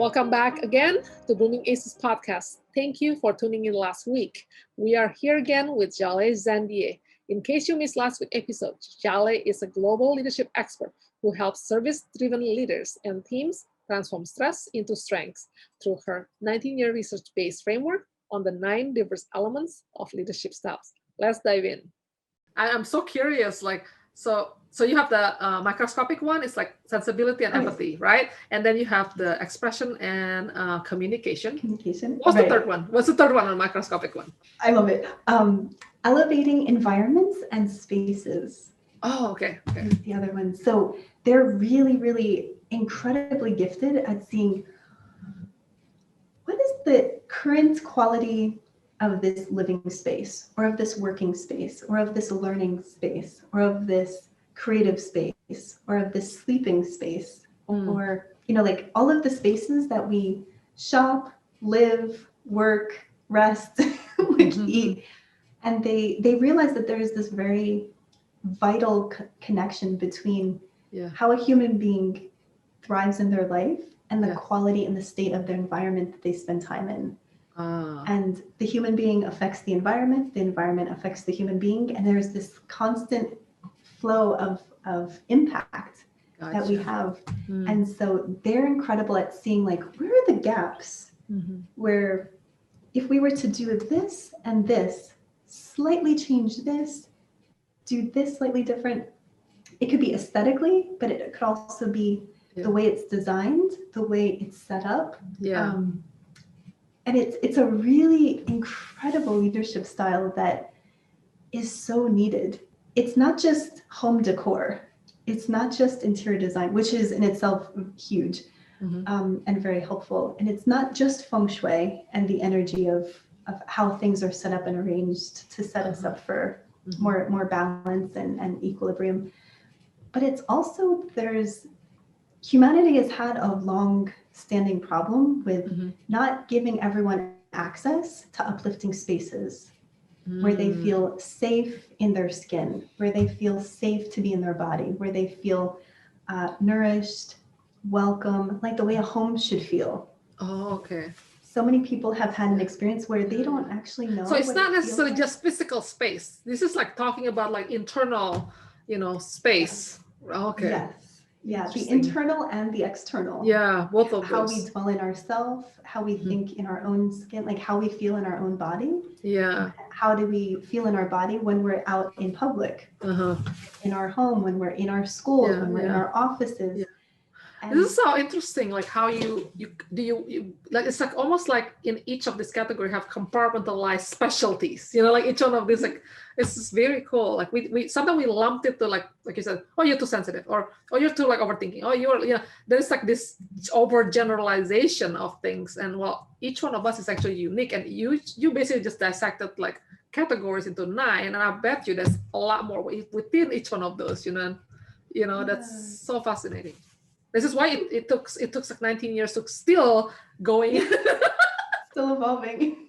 Welcome back again to Blooming Aces podcast. Thank you for tuning in last week. We are here again with Jaleh Zandieh. In case you missed last week's episode, Jaleh is a global leadership expert who helps service-driven leaders and teams transform stress into strengths through her 19-year research-based framework on the 9 diverse elements of leadership styles. Let's dive in. I'm so curious, so you have the microscopic one, it's like sensibility and empathy, right? And then you have the expression and communication. What's the third one? What's the third one on the microscopic one? I love it. Elevating environments and spaces. Oh, okay. Is the other one. So they're really, really incredibly gifted at seeing what is the current quality of this living space, or of this working space, or of this learning space, or of this creative space, or of this sleeping space, or, like all of the spaces that we shop, live, work, rest, eat. And they realize that there is this very vital connection between how a human being thrives in their life and the quality and the state of their environment that they spend time in. And the human being affects the environment affects the human being, and there's this constant flow of impact that we have. And so they're incredible at seeing, like, where are the gaps where if we were to do this and this, slightly change this, do this slightly different, it could be aesthetically, but it could also be the way it's designed, the way it's set up. And it's a really incredible leadership style that is so needed. It's not just home decor. It's not just interior design, which is in itself huge and very helpful. And it's not just feng shui and the energy of how things are set up and arranged to set us up for more balance and equilibrium. But it's also, humanity has had a long-standing problem with not giving everyone access to uplifting spaces where they feel safe in their skin, where they feel safe to be in their body, where they feel nourished, welcome, like the way a home should feel. Oh, okay. So many people have had an experience where they don't actually know. So it's not necessarily just physical space. This is like talking about like internal, space. Okay. Yes. Yeah, the internal and the external. Yeah, both of how those. We dwell in ourselves, how we think in our own skin, like how we feel in our own body. Yeah. How do we feel in our body when we're out in public, in our home, when we're in our school, when we're in our offices. Yeah. This is so interesting, like how you like, it's like almost like in each of this category have compartmentalized specialties, like each one of these, like it's just very cool. Like we sometimes we lumped it to like you said, oh, you're too sensitive, or oh, you're too like overthinking, oh, you're there's like this overgeneralization of things, and well, each one of us is actually unique, and you basically just dissected like categories into 9, and I bet you there's a lot more within each one of those, that's so fascinating. This is why it took like 19 years to still going. Still evolving.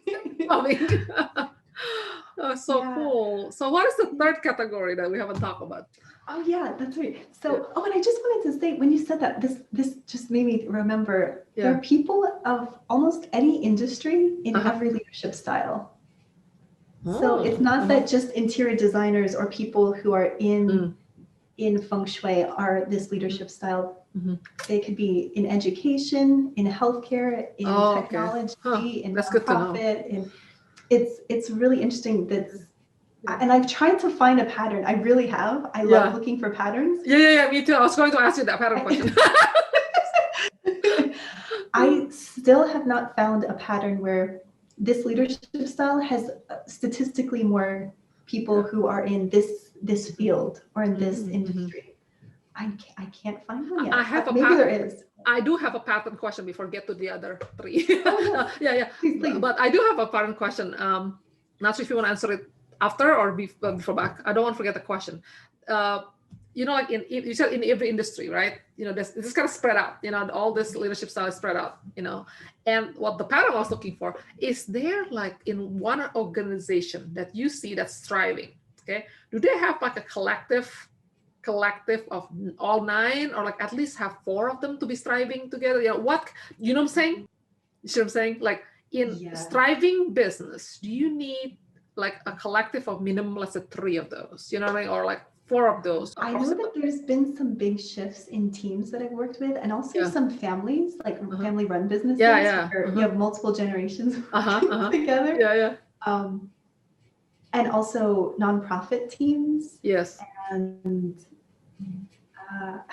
Cool. So what is the third category that we haven't talked about? Oh yeah, that's right. So, and I just wanted to say, when you said that, this just made me remember, there are people of almost any industry in every leadership style. So it's not that just interior designers or people who are in feng shui are this leadership style. They could be in education, in healthcare, in technology, in nonprofit. And it's really interesting and I've tried to find a pattern. I really have. I love looking for patterns. Yeah, me too. I was going to ask you that pattern question. I still have not found a pattern where this leadership style has statistically more people who are in this field or in this industry. I can't find one yet. Maybe there is. I do have a pattern question before we get to the other 3. Oh, yeah. Please. But I do have a pattern question. Not sure if you want to answer it after or before back. I don't want to forget the question. Like you said in every industry, right? This is kind of spread out. All this leadership style is spread out. And what the pattern I was looking for is there, like in one organization that you see that's thriving. Okay, do they have like a collective collective of all 9, or like at least have 4 of them to be striving together? What I'm saying? You see what I'm saying? Like in striving business, do you need like a collective of minimum, let's say 3 of those, you know what I mean? Or like 4 of those. I know that there's been some big shifts in teams that I've worked with, and also some families, like family-run businesses, where you have multiple generations together. And also nonprofit teams. Yes. And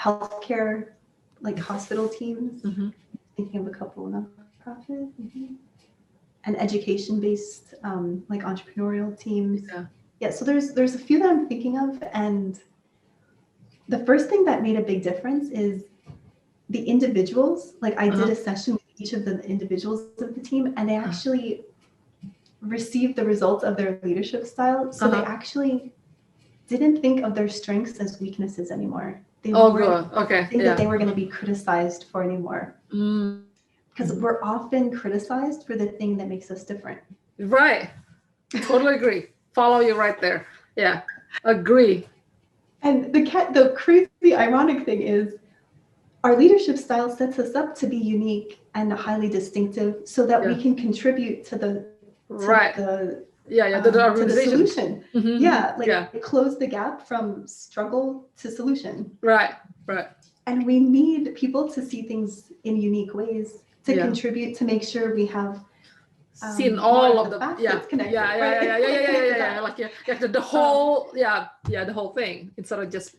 healthcare, like hospital teams. Thinking of a couple of nonprofit. And education-based, like entrepreneurial teams. So there's a few that I'm thinking of, and the first thing that made a big difference is the individuals. Like I did a session with each of the individuals of the team, and they actually received the results of their leadership style. So they actually didn't think of their strengths as weaknesses anymore. They weren't think that they were going to be criticized for anymore. Because we're often criticized for the thing that makes us different. Right. Totally agree. Follow you right there. Yeah. Agree. And the crazy ironic thing is our leadership style sets us up to be unique and highly distinctive so that we can contribute to the the solution. Close the gap from struggle to solution. Right. And we need people to see things in unique ways to contribute, to make sure we have seen all of the connected. Like the whole the whole thing instead of just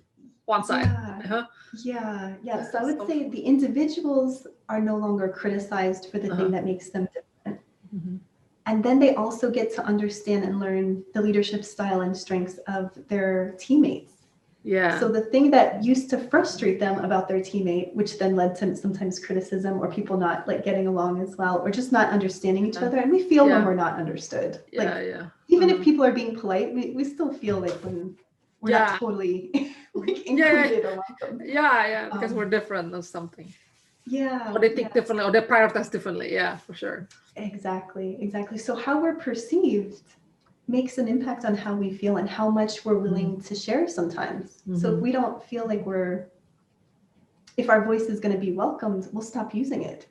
one side. So I would say the individuals are no longer criticized for the thing that makes them different. And then they also get to understand and learn the leadership style and strengths of their teammates. So the thing that used to frustrate them about their teammate, which then led to sometimes criticism or people not like getting along as well, or just not understanding each other. And we feel when we're not understood. Even if people are being polite, we still feel like when we're not totally like included or welcome. Because we're different or something. Or they think differently, or they prioritize differently. For sure. Exactly. So how we're perceived makes an impact on how we feel and how much we're willing to share sometimes. So if we don't feel like if our voice is going to be welcomed, we'll stop using it.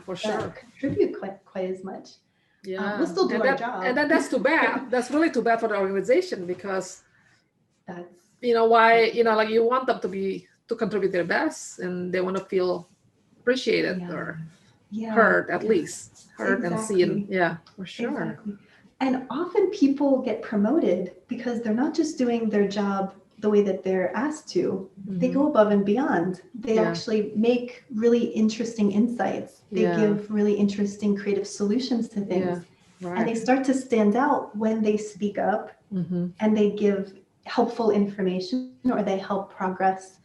For sure. Contribute quite as much. We'll still do our job. And that's too bad. That's really too bad for the organization, because that's why, like you want them to contribute their best, and they want to feel appreciated or heard, at least heard and seen. For sure. And often people get promoted because they're not just doing their job the way that they're asked to. They go above and beyond. They actually make really interesting insights. They give really interesting creative solutions to things. And they start to stand out when they speak up and they give helpful information, or they help progress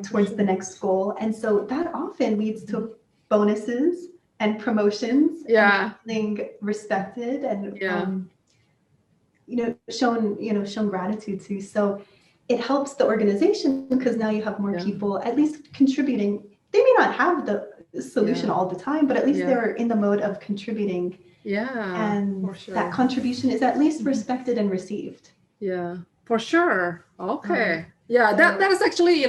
towards the next goal. And so that often leads to bonuses and promotions, and feeling respected, and shown gratitude to. So it helps the organization because now you have more people at least contributing. They may not have the solution all the time, but at least they're in the mode of contributing. And that contribution is at least respected and received. For sure. Okay. That is actually,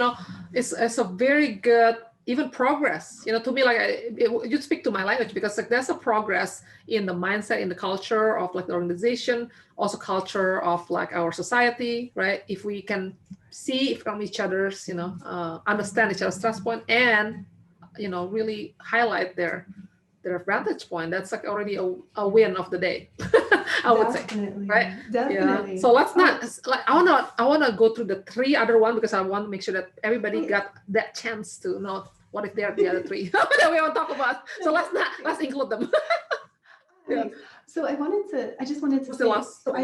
it's a very good even progress, to me, like you speak to my language, because like there's a progress in the mindset, in the culture of like the organization, also culture of like our society, right? If we can see from each other's, understand each other's trust point, and really highlight their vantage point, that's like already a win of the day. I would say, right? Definitely. So let's not like I wanna go through the 3 other one, because I want to make sure that everybody got that chance to know what if they're the other 3 that we want to talk about. So let's include them. So I just wanted to say, so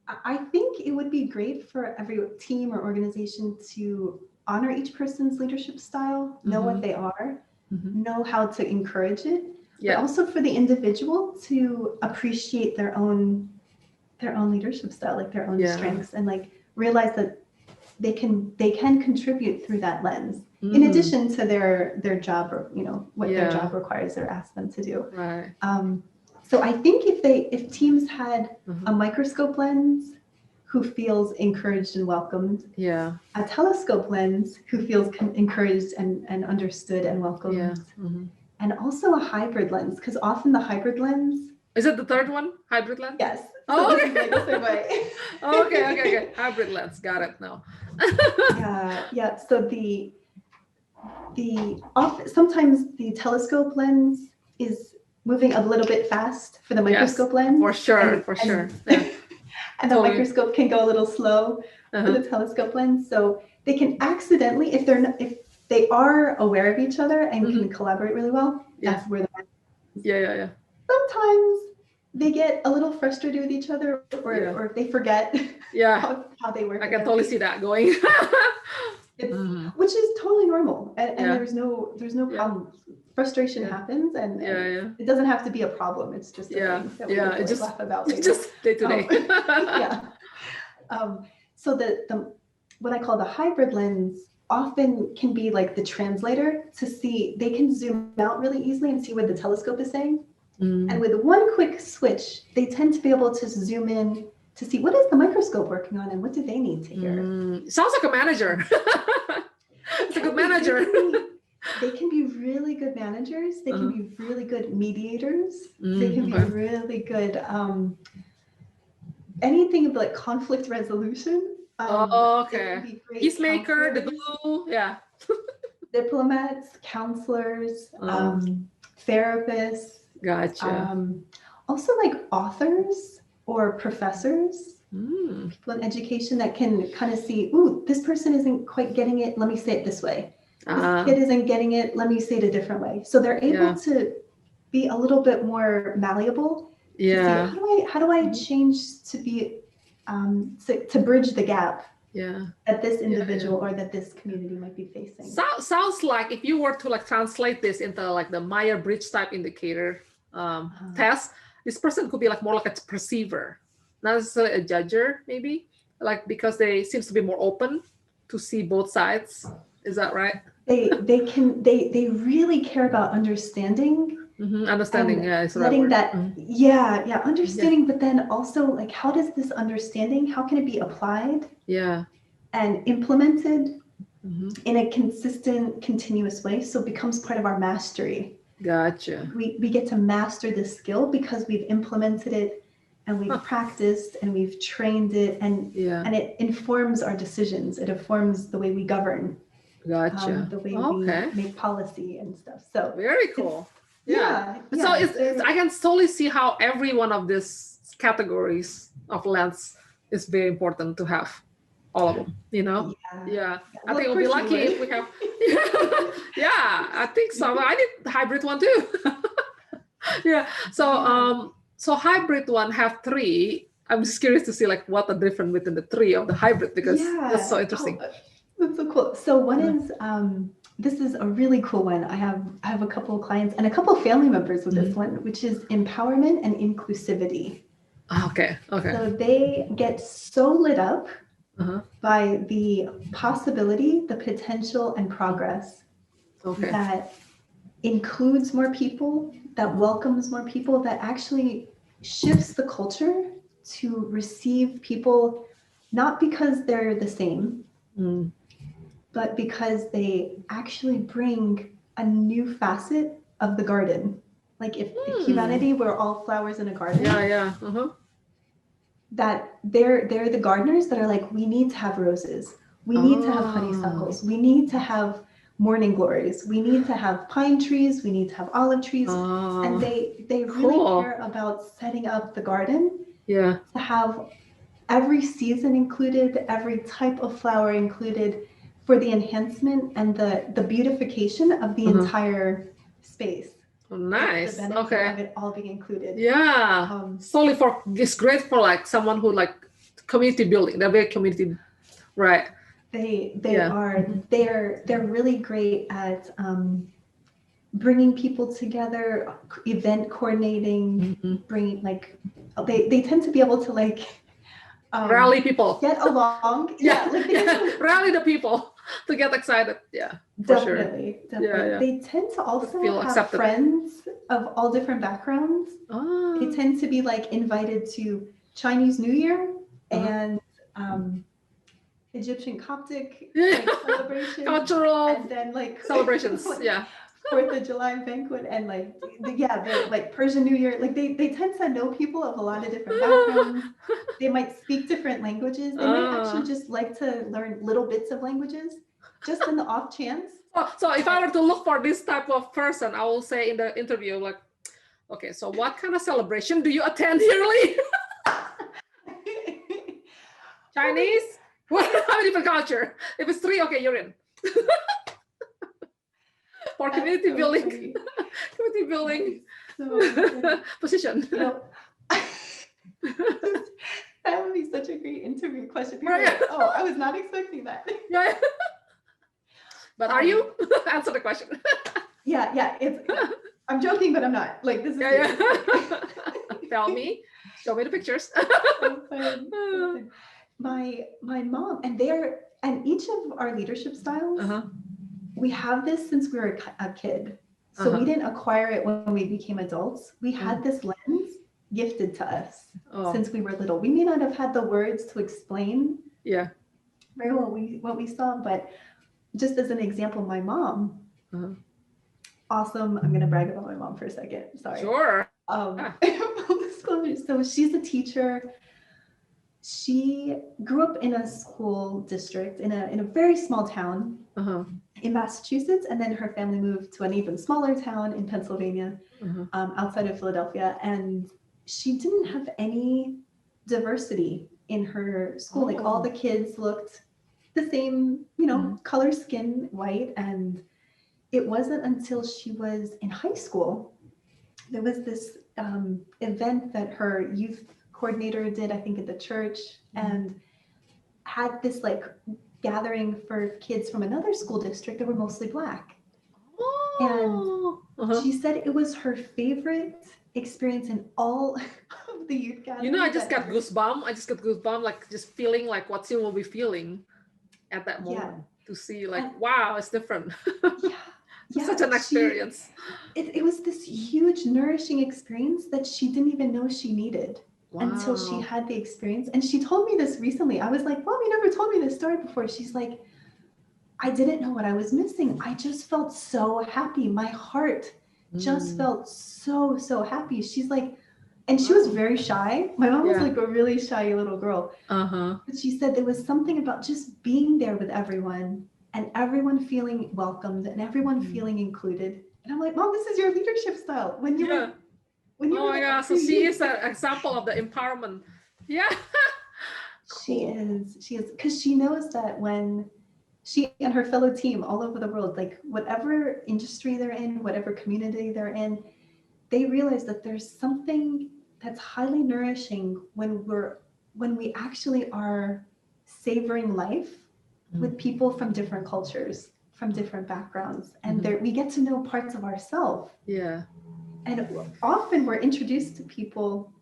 I think it would be great for every team or organization to honor each person's leadership style, know what they are, know how to encourage it, but also for the individual to appreciate their own leadership style, like their own strengths, and like realize that they can contribute through that lens, in addition to their job, or what their job requires or asks them to do. So I think if teams had a microscope lens, who feels encouraged and welcomed. Yeah. A telescope lens who feels encouraged and understood and welcomed. Yeah. Mm-hmm. And also a hybrid lens, because often the hybrid lens. Is it the third one? Hybrid lens? Yes. So Oh, this is like a segue. okay. Hybrid lens. Got it now. Yeah. So sometimes the telescope lens is moving a little bit fast for the microscope lens. For sure. Yeah. And the microscope can go a little slow for the telescope lens. So they can accidentally, if they are aware of each other and can collaborate really well, that's where the Yeah. Sometimes they get a little frustrated with each other, or if they forget how they work. I can totally see that going. Which is totally normal, and there's no problem. Frustration happens, and it doesn't have to be a problem. It's just a thing that we get to laugh about later. Just day to day. So the what I call the hybrid lens often can be like the translator to see. They can zoom out really easily and see what the telescope is saying. And with one quick switch, they tend to be able to zoom in to see what is the microscope working on and what do they need to hear. Sounds like a manager. It's a good manager. They can be really good managers. They can be really good mediators. They can be really good anything like conflict resolution. Peacemaker, the glue. Yeah. Diplomats, counselors, therapists. Gotcha. Also like authors or professors, people in education that can kind of see, ooh, this person isn't quite getting it. Let me say it this way. This kid isn't getting it. Let me say it a different way. So they're able to be a little bit more malleable. Yeah. To see, how do I change to be to bridge the gap that this individual or that this community might be facing. Sounds like if you were to like translate this into like the Myers-Briggs type indicator test, this person could be like more like a perceiver, not necessarily a judger, maybe, like because they seems to be more open to see both sides. Is that right? They really care about understanding. Understanding, it's letting that understanding, but then also like, how does this understanding, how can it be applied and implemented in a consistent, continuous way, so it becomes part of our mastery. Gotcha. We get to master this skill because we've implemented it and we've practiced and we've trained it, and it informs our decisions. It informs the way we govern. Gotcha. The way we make policy and stuff. So very cool. So I can totally see how every one of these categories of lens is very important to have. All of them, Well, I think we'll be lucky if we have. I think so. I did hybrid one too. So hybrid one have 3. I'm just curious to see like what the difference between the 3 of the hybrid, because that's so interesting. That's so cool. So one is this is a really cool one. I have a couple of clients and a couple of family members with this one, which is empowerment and inclusivity. Okay. So they get so lit up by the possibility, the potential, and progress that includes more people, that welcomes more people, that actually shifts the culture to receive people, not because they're the same, but because they actually bring a new facet of the garden. Like if humanity were all flowers in a garden, that they're the gardeners that are like, we need to have roses, we need to have honeysuckles, we need to have morning glories, we need to have pine trees, we need to have olive trees, and they really care about setting up the garden to have every season included, every type of flower included, for the enhancement and the beautification of the entire space. Nice. The benefit of it all being included. Solely for it's great for like someone who like community building. They're very community, right? They are. They're really great at bringing people together, event coordinating, bringing like they tend to be able to like rally people, get along. Rally the people to get excited. Definitely. They tend to also feel have accepted. Friends of all different backgrounds. They tend to be like invited to Chinese New Year and Egyptian Coptic Yeah. like celebration, Cultural and then like celebrations. like, Yeah. 4th of July banquet, and like the like Persian New Year. Like they tend to know people of a lot of different backgrounds. They might speak different languages. They might actually just like to learn little bits of languages, just in the off chance. So if I were to look for this type of person, I will say in the interview, like, okay, so what kind of celebration do you attend yearly? Chinese? What? How many different culture? If it's 3, okay, you're in. For community so building. funny. Community building. So Position. you know, that would be such a great interview question. People Right. are like, oh, I was not expecting that. Yeah. But are you? Answer the question. Yeah. I'm joking, but I'm not. Like, this is Yeah. Tell me. Show me the pictures. so fun. So fun. My mom, and each of our leadership styles, we have this since we were a kid. So we didn't acquire it when we became adults. We had this lens gifted to us since we were little. We may not have had the words to explain very well what we saw, but just as an example, my mom, awesome. I'm going to brag about my mom for a second. Sorry. Sure. Full disclosure. So she's a teacher. She grew up in a school district in a very small town in Massachusetts, and then her family moved to an even smaller town in Pennsylvania, outside of Philadelphia. And she didn't have any diversity in her school. Like all the kids looked the same, color, skin, white. And it wasn't until she was in high school, there was this event that her youth coordinator did, I think, at the church, and had this like gathering for kids from another school district that were mostly Black. And she said it was her favorite experience in all of the youth gatherings. I just got goosebumps. Like just feeling like what she will be feeling at that moment to see like, wow, it's different. Such an experience. It was this huge nourishing experience that she didn't even know she needed until she had the experience. And she told me this recently. I was like, Mom, you never told me this story before. She's like, I didn't know what I was missing. I just felt so happy. My heart just felt so happy. She's like, and she was very shy. My mom was like a really shy little girl. But she said there was something about just being there with everyone and everyone feeling welcomed and everyone feeling included. And I'm like, Mom, this is your leadership style. When you were, oh my God, so she is an example of the empowerment. Yeah. She is, because she knows that when she and her fellow team all over the world, like whatever industry they're in, whatever community they're in, they realize that there's something that's highly nourishing when we actually are savoring life with people from different cultures, from different backgrounds, and we get to know parts of ourselves. And often we're introduced to people,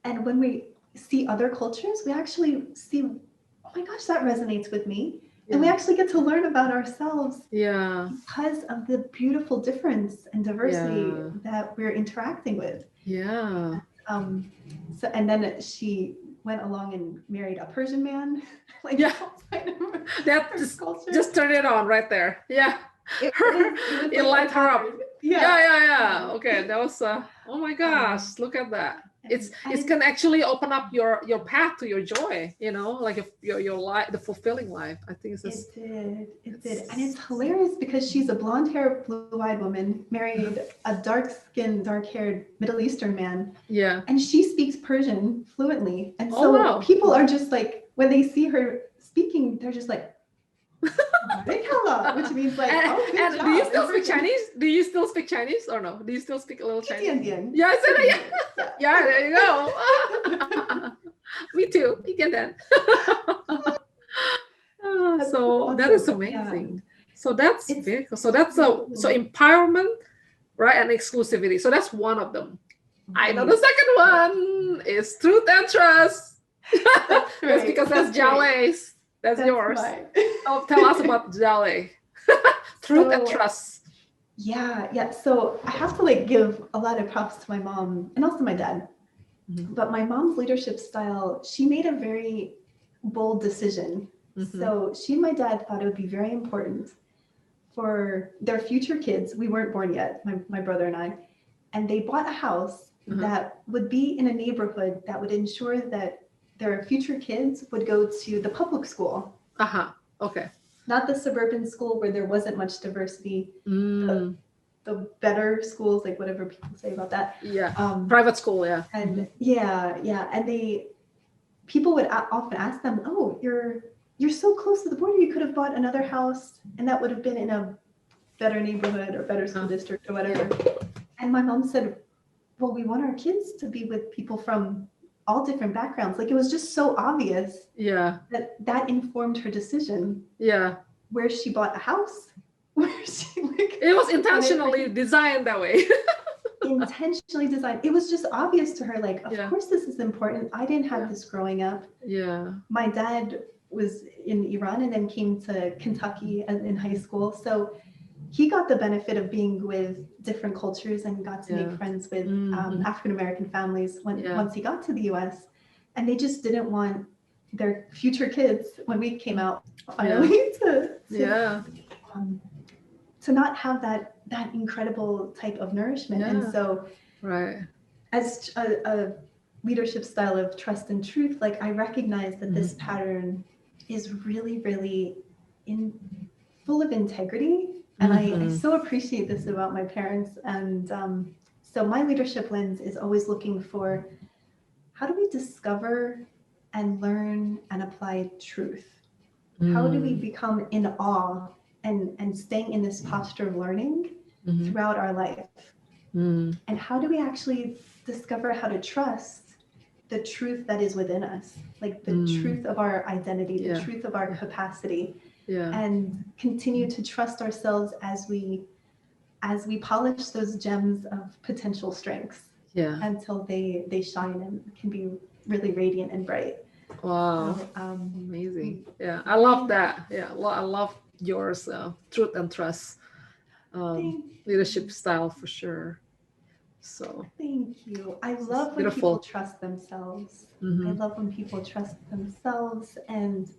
and when we see other cultures, we actually see, oh my gosh, that resonates with me. And we actually get to learn about ourselves because of the beautiful difference and diversity that we're interacting with. So, and then she went along and married a Persian man. Like that just turn it on right there. It light her up. Okay, that was oh my gosh, look at that. It can actually open up your path to your joy, like your life, the fulfilling life. I think it did. And it's hilarious because she's a blonde-haired, blue-eyed woman, married a dark-skinned, dark-haired Middle Eastern man. And she speaks Persian fluently. And so people are just like, when they see her speaking, they're just like, which means like, and do you still speak Chinese? Do you still speak Chinese or no? Do you still speak a little Chinese? Yeah, there you go. Me too. You get that. So that is amazing. So that's very cool. So that's so empowerment, right? And exclusivity. So that's one of them. I know the second one is truth and trust. That's because that's Jaleh's. That's yours. Oh, tell us about Jaleh. Truth and trust. So I have to like give a lot of props to my mom and also my dad. But my mom's leadership style, she made a very bold decision. Mm-hmm. So she and my dad thought it would be very important for their future kids. We weren't born yet, my brother and I. And they bought a house that would be in a neighborhood that would ensure that their future kids would go to the public school. Okay. Not the suburban school where there wasn't much diversity. The better schools, like whatever people say about that. Yeah. Private school, yeah. And and people would often ask them, "Oh, you're so close to the border. You could have bought another house, and that would have been in a better neighborhood or better school district or whatever." And my mom said, "Well, we want our kids to be with people from all different backgrounds." Like, it was just so obvious. Yeah. That informed her decision. Yeah. Where she bought a house. It was intentionally designed that way. Intentionally designed. It was just obvious to her, like, of course this is important. I didn't have this growing up. Yeah. My dad was in Iran and then came to Kentucky in high school. So he got the benefit of being with different cultures and got to make friends with African-American families once he got to the US. And they just didn't want their future kids, when we came out finally, to not have that incredible type of nourishment. And so as a leadership style of trust and truth, like, I recognize that this pattern is really, really full of integrity. And I so appreciate this about my parents. And so my leadership lens is always looking for, how do we discover and learn and apply truth? How do we become in awe and staying in this posture of learning throughout our life? And how do we actually discover how to trust the truth that is within us, like the truth of our identity, the truth of our capacity, and continue to trust ourselves as we polish those gems of potential strengths until they shine and can be really radiant and bright. Wow. So, amazing. Yeah, I love that. Yeah, I love yours, truth and trust leadership style for sure. So thank you. I love when people trust themselves. I love when people trust themselves and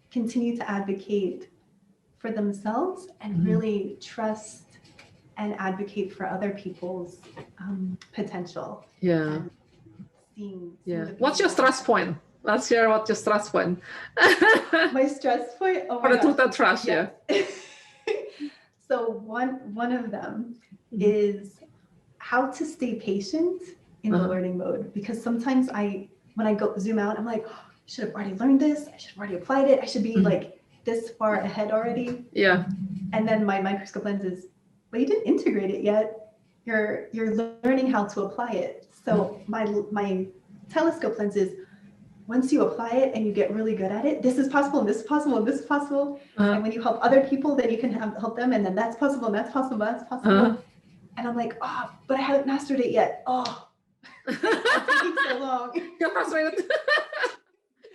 continue to advocate for themselves and really trust and advocate for other people's potential. Yeah. What's your stress point? Let's hear what your stress point. My stress point? Oh, for the truth and trust, So one of them is how to stay patient in the learning mode. Because sometimes when I go zoom out, I'm like, oh, I should have already learned this. I should have already applied it. I should be like this far ahead already. Yeah. And then my microscope lens is, well, you didn't integrate it yet. You're learning how to apply it. So my telescope lens is, once you apply it and you get really good at it, this is possible, and this is possible, and this is possible. And when you help other people, then you can help them, and then that's possible, and that's possible, and that's possible. And I'm like, oh, but I haven't mastered it yet. Oh, it's taking so long. You're frustrated.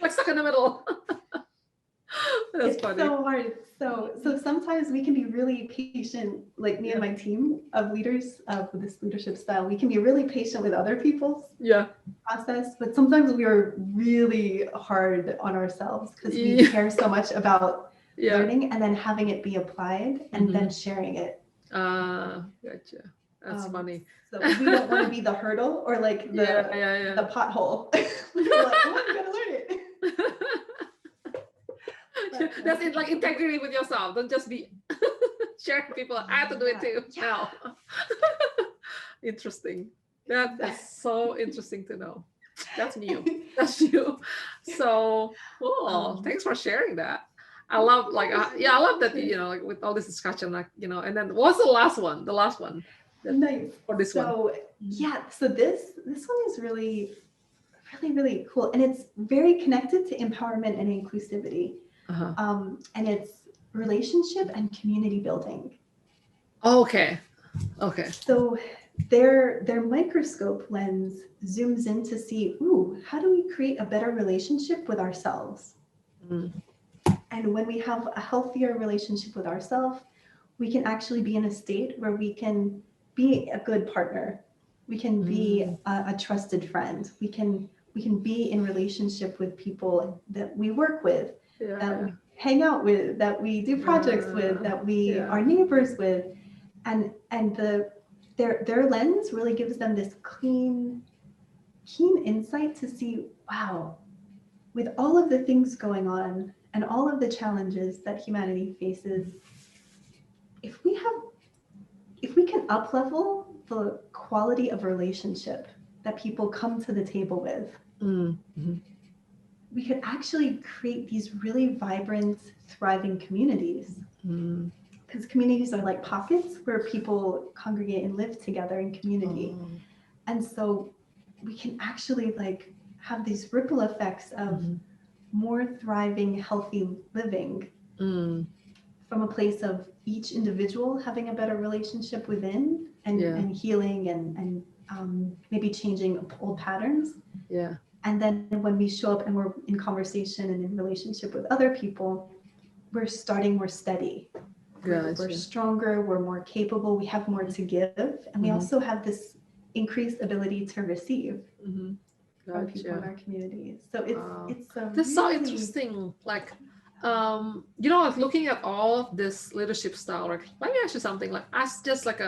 Like stuck in the middle. That's funny. It's so hard. So sometimes we can be really patient, like me and my team of leaders with this leadership style. We can be really patient with other people's process, but sometimes we are really hard on ourselves because we care so much about learning and then having it be applied and then sharing it. Gotcha. That's funny. So we don't want to be the hurdle or like the pothole. We're like, oh, you gotta learn it. That's it, like integrity with yourself. Don't just be sharing people. I have to do it too. Now. Interesting. That's so interesting to know. That's new. That's you. So cool. Thanks for sharing that. I love I love that, like with all this discussion, like, and then what's the last one? The last one. Nice. For this one. So this one is really, really, really cool. And it's very connected to empowerment and inclusivity. And it's relationship and community building. Okay. So their microscope lens zooms in to see, how do we create a better relationship with ourselves? And when we have a healthier relationship with ourselves, we can actually be in a state where we can be a good partner. We can be a trusted friend. We can we can be in relationship with people that we work with, that Yeah. we hang out with, that we do projects with, that we are neighbors with, and their lens really gives them this keen insight to see, wow, with all of the things going on and all of the challenges that humanity faces, if we can up level the quality of relationship that people come to the table with, Mm-hmm. we could actually create these really vibrant, thriving communities. Because communities are like pockets where people congregate and live together in community. And so we can actually like have these ripple effects of more thriving, healthy living from a place of each individual having a better relationship within and healing and maybe changing old patterns. Yeah. And then when we show up and we're in conversation and in relationship with other people, we're starting more steady. We're stronger, we're more capable, we have more to give, and we also have this increased ability to receive from people in our community. So it's That's so interesting. Like, like looking at all of this leadership style. Like, let me ask you something. Like, as just like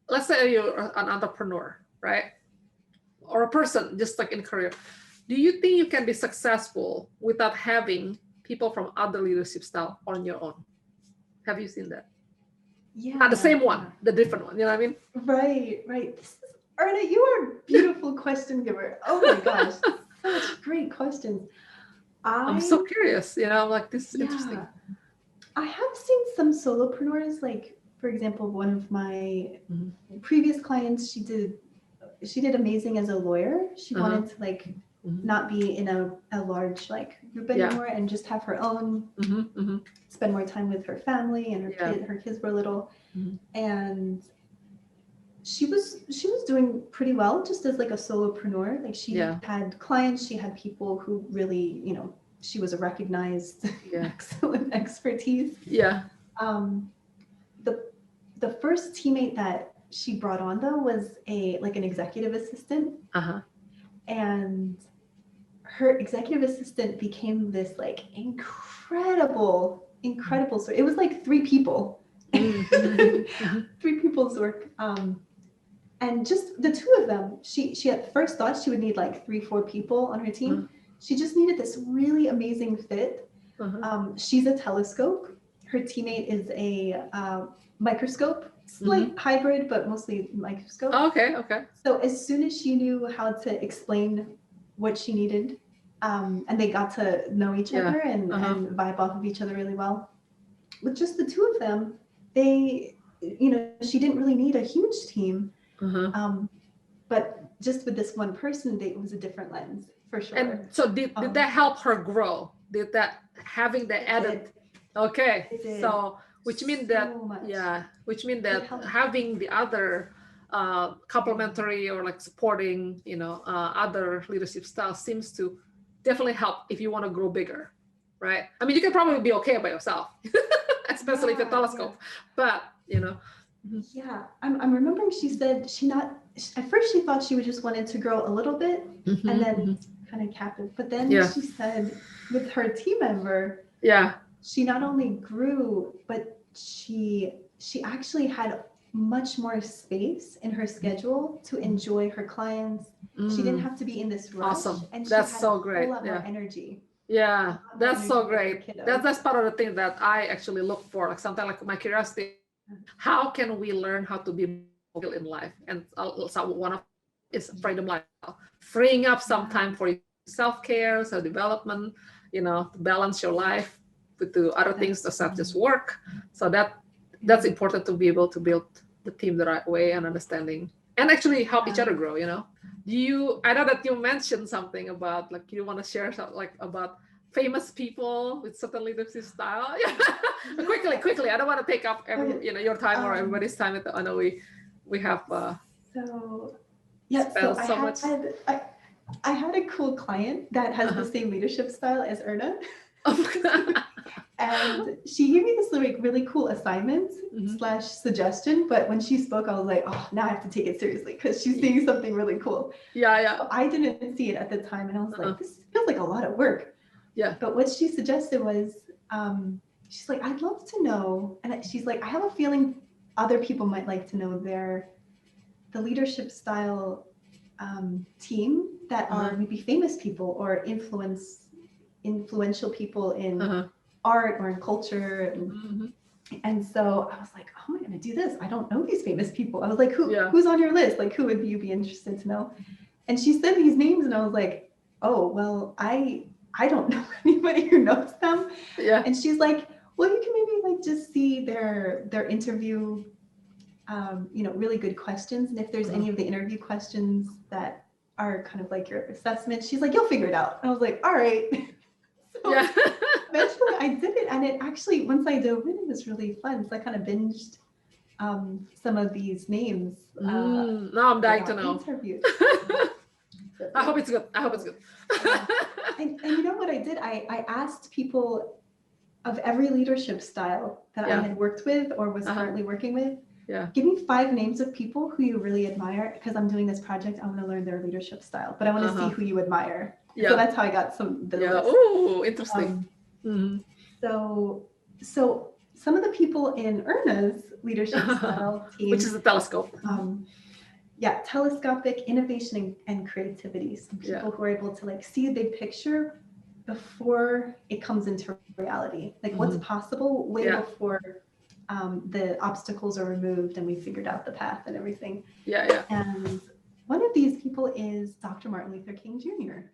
let's say you're an entrepreneur, right, or a person just like in career. Do you think you can be successful without having people from other leadership style on your own? Have you seen that? Yeah. Not the same one, the different one. You know what I mean? Right. Erna, you are a beautiful question giver. Oh my gosh, such great questions. I'm so curious. I'm like, this is interesting. I have seen some solopreneurs, like for example, one of my previous clients, she did amazing as a lawyer. She wanted to like not be in a large like group anymore and just have her own, spend more time with her family and her kids were little. And she was doing pretty well just as like a solopreneur. Like she had clients, she had people who really, she was a recognized excellent expertise. The first teammate that she brought on though was an executive assistant. And her executive assistant became this like incredible story. It was like 3 people. 3 people's work. And just the 2 of them, she at first thought she would need like 3-4 people on her team. She just needed this really amazing fit. She's a telescope. Her teammate is a microscope, slight hybrid, but mostly microscope. Okay. So as soon as she knew how to explain what she needed, and they got to know each other and vibe off of each other really well, with just the 2 of them, she didn't really need a huge team. But just with this one person, it was a different lens for sure. And so did that help her grow? Did that having the added? Okay, so which means that having the other complementary or like supporting, other leadership styles seems to definitely help if you want to grow bigger, right? I mean, you can probably be okay by yourself, especially if you're telescope, but Yeah, I'm remembering she said at first she thought she would just wanted to grow a little bit and then kind of cap it. But then she said with her team member, she not only grew, but she actually had much more space in her schedule to enjoy her clients. She didn't have to be in this rush. Awesome. And she That's had so a great. whole lot more energy. Yeah, that's so great. That's part of the thing that I actually look for. Like sometimes like my curiosity, how can we learn how to be more in life? And so one of is freedom lifestyle, freeing up some time for self-care, self-development, to balance your life with the other things that not just work. So that's important to be able to build the team the right way and understanding and actually help each other grow. I know that you mentioned something about like you want to share something like about famous people with certain leadership style. Quickly. I don't want to take up your time or everybody's time. I know we have so much. I had a cool client that has the same leadership style as Erna. And she gave me this like really cool assignment slash suggestion. But when she spoke, I was like, oh, now I have to take it seriously because she's saying something really cool. Yeah. So I didn't see it at the time. And I was like, this feels like a lot of work. Yeah. But what she suggested was, she's like, I'd love to know. And she's like, I have a feeling other people might like to know the leadership style team that are maybe famous people or influential people in art or in culture. And so I was like, how am I going to do this? I don't know these famous people. I was like, who's on your list? Like, who would you be interested to know? And she said these names, and I was like, oh, well, I don't know anybody who knows them. Yeah. And she's like, well, you can maybe like just see their interview, really good questions. And if there's any of the interview questions that are kind of like your assessment, she's like, you'll figure it out. And I was like, all right. So eventually I did it. And it actually, once I dove in, it was really fun. So I kind of binged some of these names. Now I'm dying to know. I hope it's good. And you know what I did? I asked people of every leadership style that I had worked with or was currently working with. Yeah. Give me 5 names of people who you really admire, because I'm doing this project. I want to learn their leadership style, but I want to see who you admire. Yeah. So that's how I got the list. Oh, interesting. So some of the people in Erna's leadership style team, which is the telescope. Telescopic innovation and creativity. Some people who are able to like see a big picture before it comes into reality. Like what's possible way before the obstacles are removed and we figured out the path and everything. Yeah. And one of these people is Dr. Martin Luther King Jr.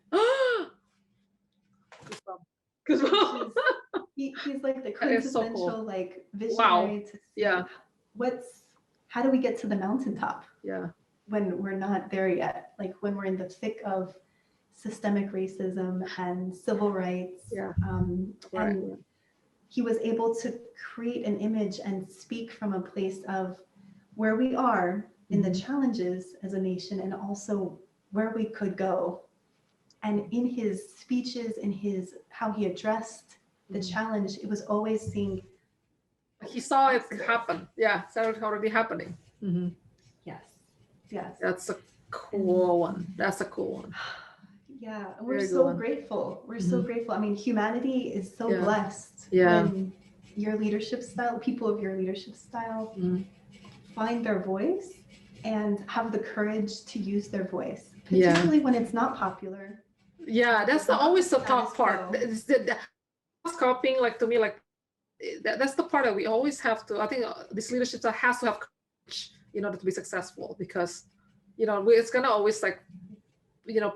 He's like the quintessential like visionary to see how do we get to the mountaintop? Yeah. When we're not there yet, like when we're in the thick of systemic racism and civil rights. Yeah. And he was able to create an image and speak from a place of where we are in the challenges as a nation and also where we could go. And in his speeches, in how he addressed the challenge, it was always seeing. He saw it happen. Yeah, saw it already happening. Yes. That's a cool one. Yeah, and we're so grateful. We're so grateful. I mean, humanity is so blessed when your leadership style, people of your leadership style find their voice and have the courage to use their voice, particularly when it's not popular. Yeah, that's always the tough part. The copying, like to me, like that's the part that we always have to. I think this leadership style has to have courage in order to be successful, because it's gonna always like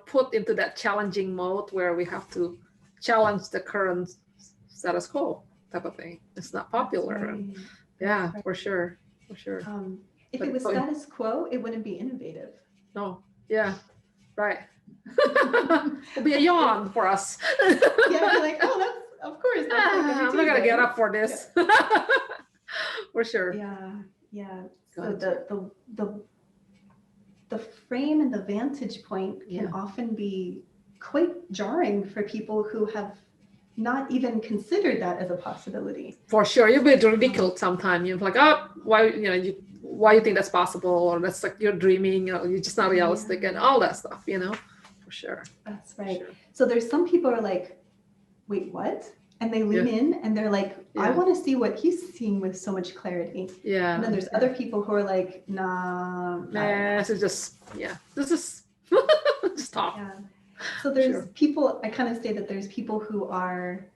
put into that challenging mode where we have to challenge the current status quo type of thing. It's not popular. Right. For sure. If it was status quo, it wouldn't be innovative. No. Yeah. Right. It'll be a yawn for us. We're like, oh, that's of course. I'm not gonna get up for this. For sure. Yeah. So the frame and the vantage point can often be quite jarring for people who have not even considered that as a possibility. For sure, you'll be ridiculed sometimes. You're like, oh, why you think that's possible, or that's like you're dreaming, you're just not realistic, and all that stuff. For sure. That's right. Sure. So there's some people are like, wait, what? And they lean in and they're like, I want to see what he's seeing with so much clarity. Yeah. And then there's other people who are like, nah. This is just just talk. Yeah. So there's people, I kind of say that there's people who are,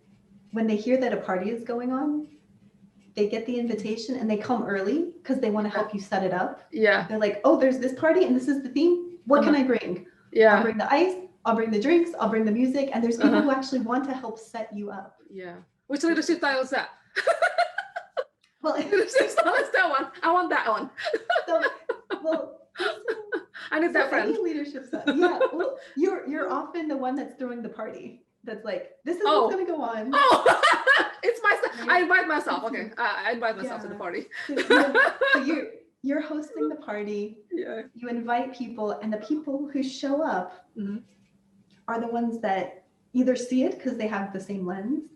when they hear that a party is going on, they get the invitation and they come early because they want to help you set it up. Yeah. They're like, oh, there's this party and this is the theme. What can I bring? Yeah. I'll bring the ice. I'll bring the drinks, I'll bring the music, and there's people who actually want to help set you up. Yeah. Which leadership style is that? Well, leadership style is that one. I want that one. I need that friend. Any leadership style. Yeah. Well, you're often the one that's throwing the party. That's like, this is what's going to go on. Oh, it's myself. I invite myself. Okay. I invite myself to the party. So you're hosting the party. Yeah. You invite people, and the people who show up are the ones that either see it because they have the same lens,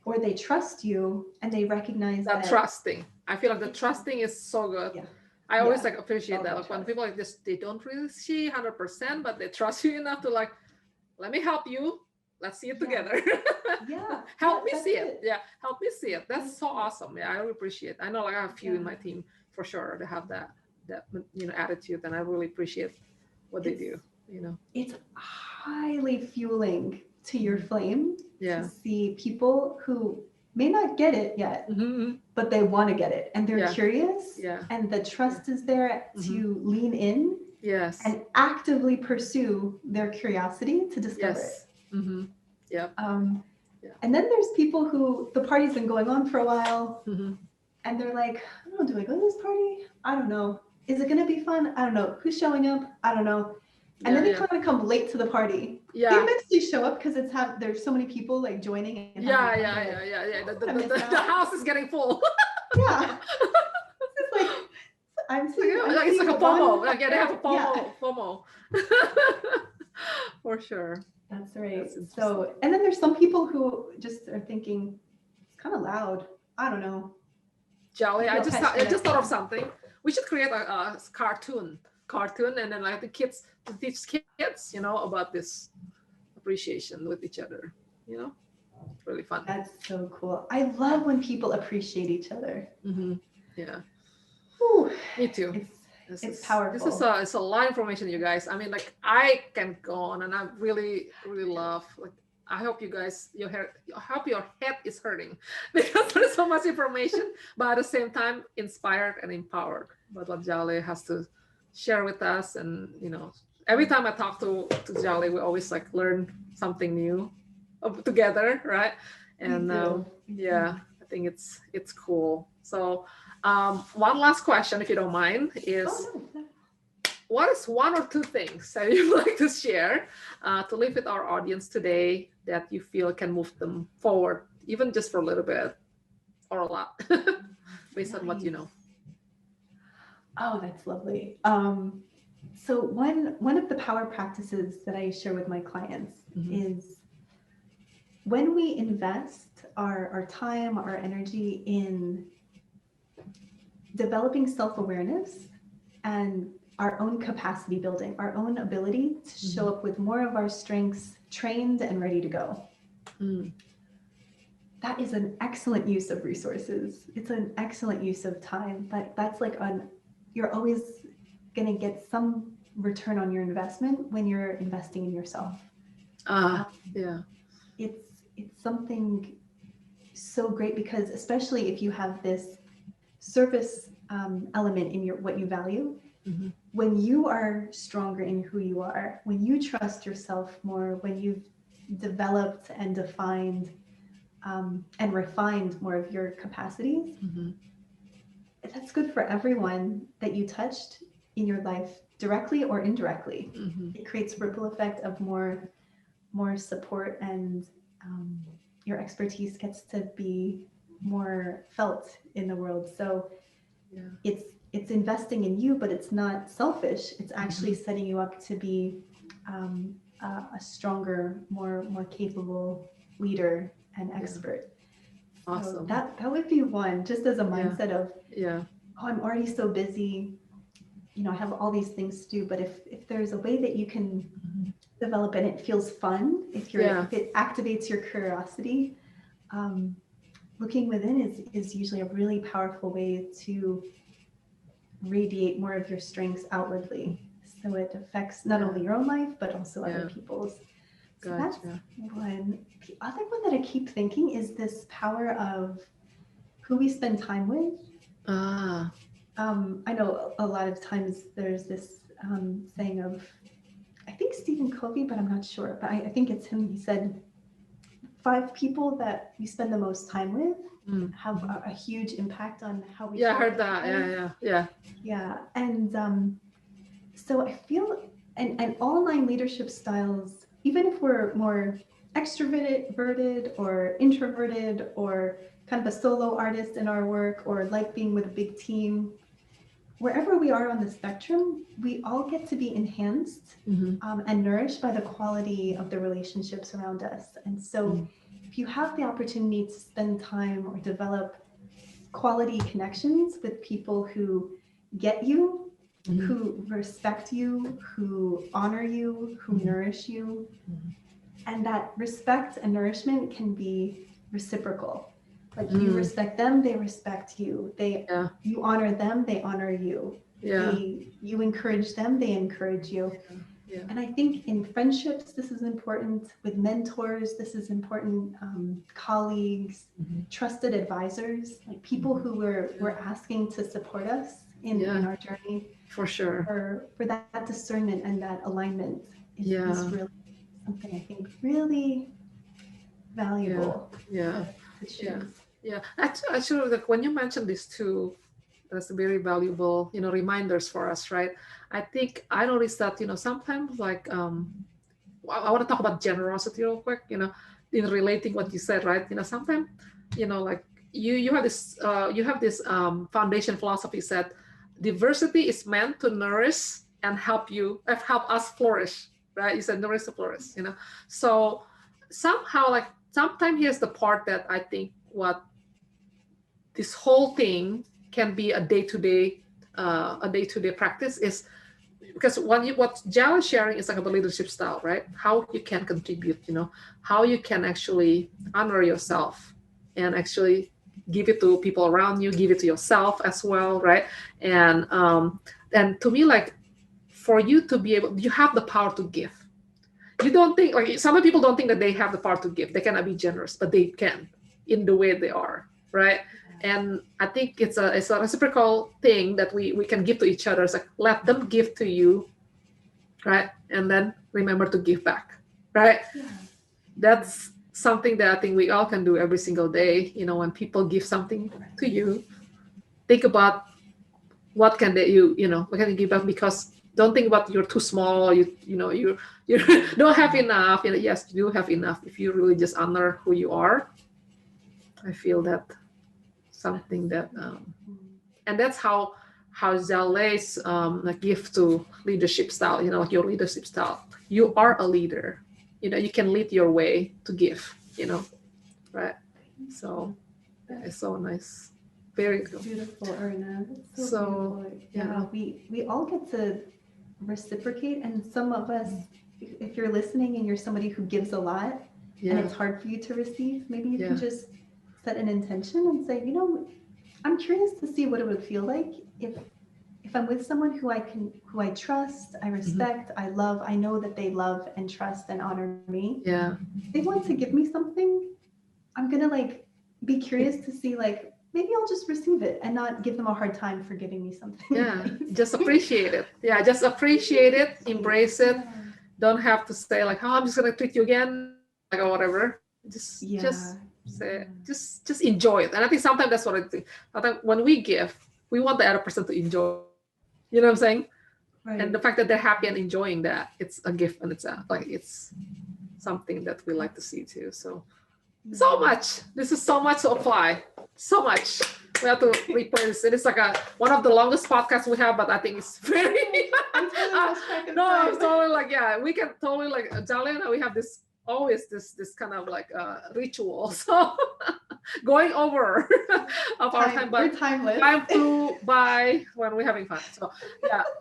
or they trust you and they recognize That that trusting. I feel like the trusting is so good. yeah, I always yeah, like appreciate all that. about Like when trust. people like this, they don't really see 100%, but they trust you enough to like, let me help you. Let's see it Yeah, together. yeah, yeah, Help me that's see it. it. Yeah, help me see it. That's That's so it. awesome. Yeah, I really appreciate. I know like I have a few in Yeah, my team for sure. They have that attitude, and I really appreciate what they it's do. You know. it's highly fueling to your Mhm. flame to Yeah. see people who may not get it yet, Mm-hmm. but they want to get it and they're Yeah. curious Yeah. and the Yeah. trust is there Mm-hmm. to lean in Yes. and actively pursue their curiosity to discover it. Yes. Mm-hmm. Yep. Um, Yeah. and then there's people who the party's been going on for a while Mm-hmm. and they're like, I don't know, do I go to this party? I don't know. Is it going to be fun? I don't know. Who's showing up? I don't know. And Yeah. then they Yeah. kind of come late to the party. They Yeah. eventually show up because there's so many people like joining and having Yeah. fun. Yeah. They're Yeah. like, Yeah. Yeah. I The, don't the, want the, to miss the out. house is getting full. Yeah. It's like I'm Like it's seeing like a one FOMO. Like yeah, they have a yeah. FOMO. For sure. That's right. That's interesting. So, and then there's some people who just are thinking it's kind of loud. I don't know. Jaleh, Maybe I'll catch I the just next thought of one. something. We should create a cartoon, and then like the kids to teach kids, about this appreciation with each other. You know, really fun. That's so cool. I love when people appreciate each other. Mm-hmm. Yeah, Whew. me too. It's This it's is this is powerful. a it's a lot of information, you guys. I mean, like I can go on, and I really really love like. I hope you guys I hope your head is hurting because there's so much information, but at the same time inspired and empowered by what Jaleh has to share with us. And every time I talk to Jaleh, we always like learn something new together, right? We And do. yeah, I think it's cool. So one last question, if you don't mind, is Oh no. what is one or two things that you'd like to share to leave with our audience today that you feel can move them forward, even just for a little bit or a lot, based on what you Nice. know? Oh, that's lovely. So one of the power practices that I share with my clients Mm-hmm. is when we invest our time, our energy in developing self-awareness and our own capacity building, our own ability to show up with more of our strengths trained and ready to go. Mm. That is an excellent use of resources. It's an excellent use of time, but that's like you're always going to get some return on your investment when you're investing in yourself. Yeah. It's something so great because especially if you have this service element in what you value, Mm-hmm. when you are stronger in who you are, when you trust yourself more, when you've developed and defined and refined more of your capacities, Mm-hmm. that's good for everyone that you touched in your life, directly or indirectly. Mm-hmm. It creates ripple effect of more support, and your expertise gets to be more felt in the world. So Yeah. it's investing in you, but it's not selfish. It's actually Mm-hmm. setting you up to be a stronger, more capable leader and expert. So Awesome. that would be one, just as a Yeah. mindset of, Yeah. oh, I'm already so busy. I have all these things to do. But if there's a way that you can Mm-hmm. develop and it feels fun, if it activates your curiosity, looking within is usually a really powerful way to radiate more of your strengths outwardly. So it affects not only your own life, but also other people's. So that's Gotcha. one. The other one that I keep thinking is this power of who we spend time with. I know a lot of times there's this saying of, I think Stephen Covey, but I'm not sure, but I think it's him. He said, 5 people that you spend the most time with have a huge impact on how we. Yeah, I heard that. Yeah. And so I feel, and online leadership styles, even if we're more extroverted or introverted or kind of a solo artist in our work or like being with a big team, wherever we are on the spectrum, we all get to be enhanced and nourished by the quality of the relationships around us. And so if you have the opportunity to spend time or develop quality connections with people who get you, who respect you, who honor you, who nourish you, and that respect and nourishment can be reciprocal. Like you respect them, they respect you. You honor them, they honor you. You encourage them, they encourage you. And I think in friendships, this is important. With mentors, this is important. Colleagues, trusted advisors, like people who we're asking to support us in our journey. For sure. For that discernment and that alignment is really something I think really valuable to choose. Actually, like when you mentioned this too, that's very valuable, reminders for us, right? I think I noticed that, sometimes like, I want to talk about generosity real quick, in relating what you said, right? Sometimes, like you have this foundation philosophy said, diversity is meant to nourish and help us flourish, right? You said nourish to flourish, So somehow, like, sometimes here's the part that I think what this whole thing can be a day-to-day practice is because what Jaleh is sharing is like about leadership style, right? How you can contribute, how you can actually honor yourself and actually give it to people around you, give it to yourself as well, right? And to me, like, for you to be able, you have the power to give. You don't think, like, some people don't think that they have the power to give. They cannot be generous, but they can in the way they are, right? And I think it's a reciprocal thing that we can give to each other. It's like, let them give to you, right? And then remember to give back, right? That's something that I think we all can do every single day. When people give something to you, think about what can what can you give back, because don't think about you're too small, you don't have enough. Yes, you do have enough if you really just honor who you are. I feel that something that and that's how Jaleh's gift to leadership style, like your leadership style. You are a leader. You can lead your way to give, right? So it's so nice. Very good. Beautiful, Erna. So beautiful. We all get to reciprocate, and some of us, if you're listening and you're somebody who gives a lot and it's hard for you to receive, maybe you can just set an intention and say, I'm curious to see what it would feel like if I'm with someone who I trust, I respect, I love, I know that they love and trust and honor me. If they want to give me something, I'm gonna be curious to see, maybe I'll just receive it and not give them a hard time for giving me something. Just appreciate it. Just appreciate it, embrace it. Don't have to say like, oh, I'm just gonna treat you again, like, or whatever. Just say, just enjoy it. And I think sometimes that's what I think. I think when we give, we want the other person to enjoy. You know what I'm saying? Right. And the fact that they're happy and enjoying that, it's a gift, and it's something that we like to see too. So much. This is so much to apply. So much. We have to replay this. It is like one of the longest podcasts we have, but I think it's very. No, it's totally we can totally Jaleh and I, we have this kind of ritual. So going over of our time, but timeless. Time flew by when we're having fun. So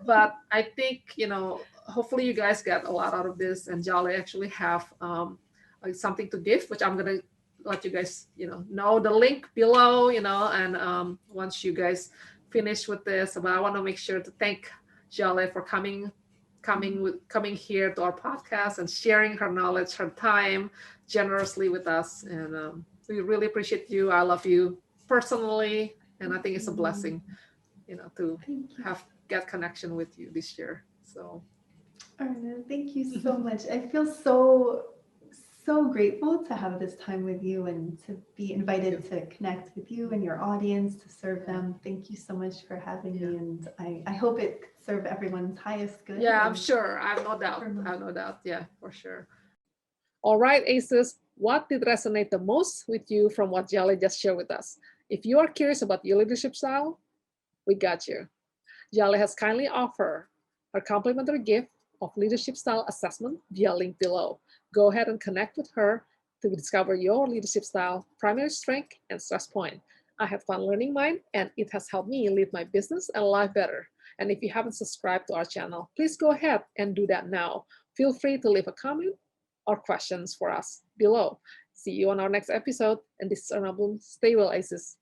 but I think hopefully you guys get a lot out of this, and Jaleh actually have something to give, which I'm gonna let you guys know the link below, and once you guys finish with this. But I want to make sure to thank Jaleh for coming here to our podcast and sharing her knowledge, her time generously with us, and we really appreciate you. I love you personally, and I think it's a blessing to get connection with you this year. So Erna, thank you so much. I feel so grateful to have this time with you and to be invited to connect with you and your audience, to serve them. Thank you so much for having me, and I hope it could serve everyone's highest good. I'm sure. I have no doubt. Yeah, for sure. All right, Aces, what did resonate the most with you from what Jaleh just shared with us? If you are curious about your leadership style, we got you. Jaleh has kindly offered her complimentary gift of leadership style assessment via link below. Go ahead and connect with her to discover your leadership style, primary strength, and stress point. I had fun learning mine, and it has helped me lead my business and life better. And if you haven't subscribed to our channel, please go ahead and do that now. Feel free to leave a comment or questions for us below. See you on our next episode. And this is Erna Blooms. Stay well, Aces.